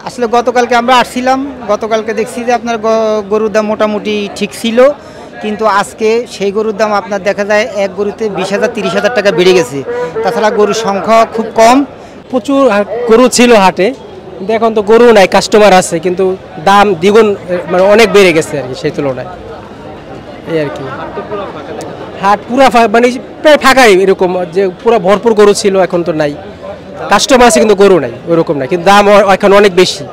আসলে গতকালকে আমরা আসছিলাম, গতকালকে দেখছি যে আপনার গরুর দাম মোটামুটি ঠিক ছিল, কিন্তু আজকে সেই গরুর দাম আপনার দেখা যায় এক গরুতে 20,000 30,000 টাকা বেড়ে গেছে। তাছাড়া গরুর সংখ্যা খুব কম। প্রচুর গরু ছিল হাটে, কিন্তু এখন তো গরু নাই, কাস্টমার আছে, কিন্তু দাম দ্বিগুণ মানে অনেক বেড়ে গেছে আর কি সেই তুলনায়। এই আর কি হাট পুরা মানে প্রায় ফাঁকাই, এরকম যে পুরো ভরপুর গরু ছিল এখন তো নাই, কাস্টমার আছে কিন্তু গরু নাই ওইরকম না, কিন্তু দাম এখন অনেক বেশি।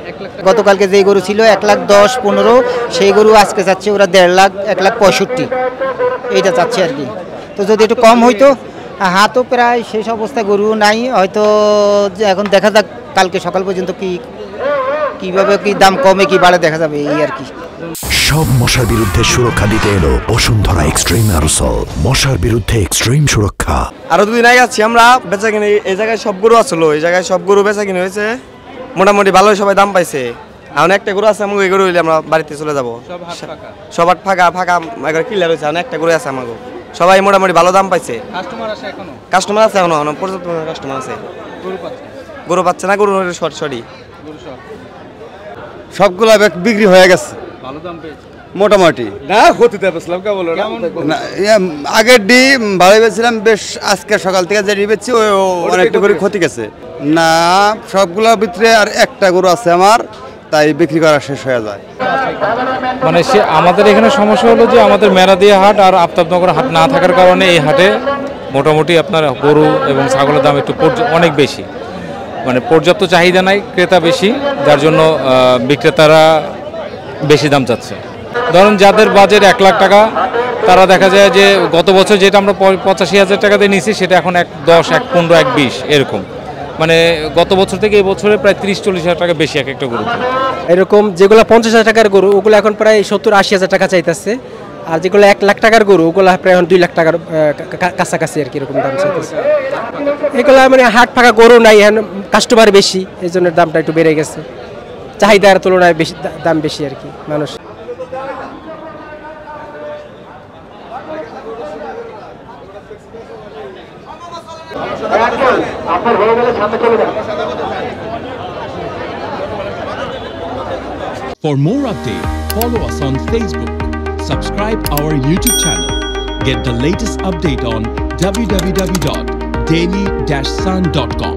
গতকালকে যেই গরু ছিল 1,10,15, সেই গরু আজকে চাচ্ছে ওরা 1.5 লাখ 1,65,000 এইটা চাচ্ছে আর কি। তো যদি একটু কম হইতো, হাতও প্রায় শেষ অবস্থায়, গরু নাই হয়তো। এখন দেখা যাক কালকে সকাল পর্যন্ত কিভাবে কি দাম কমে কি বাড়ে দেখা যাবে, এই আর কি। সব মশার বিরুদ্ধে সুরক্ষা দিতে এলো বসুন্ধরা এক্সট্রিম অ্যারোসল, মশার বিরুদ্ধে এক্সট্রিম সুরক্ষা। আরো 2 দিন আগে যাচ্ছি আমরা বেচা কিনে, এই জায়গায় সব গরু আসলো, এই জায়গায় সব গরু বেচা কিনে হয়েছে, মোটামুটি ভালোই সবাই দাম পাইছে। এখন একটা গরু আছে আমাকে, এই গরু হইলে আমরা বাড়িতে চলে যাবো। সব হাট ফাঁকা ফাঁকা একবার ক্লিয়ার হয়েছে, এখন একটা গরু আছে আমাকে, সবাই মোটামুটি ভালো দাম পাইছে। কাস্টমার আছে এখনো, পর্যাপ্ত কাস্টমার আছে। গরু পাচ্ছে না, গরু সরি সবগুলা বিক্রি হয়ে গেছে মোটামুটি। না ক্ষতিতে বেচলাম কে বলো না, আগের ডি ভালো বেচছিলাম, বেশ আজকে সকাল থেকে যে ডি বেচছি ওই অনেকটা করে ক্ষতি গেছে। না সবগুলোর ভিতরে আর একটা গরু আছে আমার, তাই বিক্রি করা শেষ হয়ে যায়। মানে আমাদের এখানে সমস্যা হলো যে আমাদের মেরাদিয়া হাট আর আফতাবনগর হাট না থাকার কারণে এই হাটে মোটামুটি আপনার গরু এবং ছাগলের দাম একটু অনেক বেশি, মানে পর্যাপ্ত চাহিদা নাই, ক্রেতা বেশি, যার জন্য বিক্রেতারা বেশি দাম চাচ্ছে। ধরুন যাদের বাজেট 1 লাখ টাকা, তারা দেখা যায় যে গত বছর যেটা আমরা 85,000 টাকা দিয়ে নিয়েছি, সেটা এখন 1,10, 1,15, 1,20 এরকম। মানে গত বছর থেকে এই বছরে প্রায় 30-40,000 টাকা বেশি এক একটা গরু। এরকম যেগুলো 50,000 টাকার গরু ওগুলো এখন প্রায় 70-80,000 টাকা চাইতেছে, আর যেগুলো 1 লাখ টাকার গরু ওগুলো প্রায় এখন 2 লাখ টাকার কাছাকাছি আর কি এরকম দাম চাইতেছে। এগুলো মানে হাট ফাঁকা গরু নাই, এখন কাস্টমার বেশি, এই জন্য দামটা একটু বেড়ে গেছে, চাহিদার তুলনায় বেশি দাম বেশি আর কি মানুষ। For more updates, follow us on Facebook, subscribe our YouTube channel, get the latest update on www.daily-sun.com.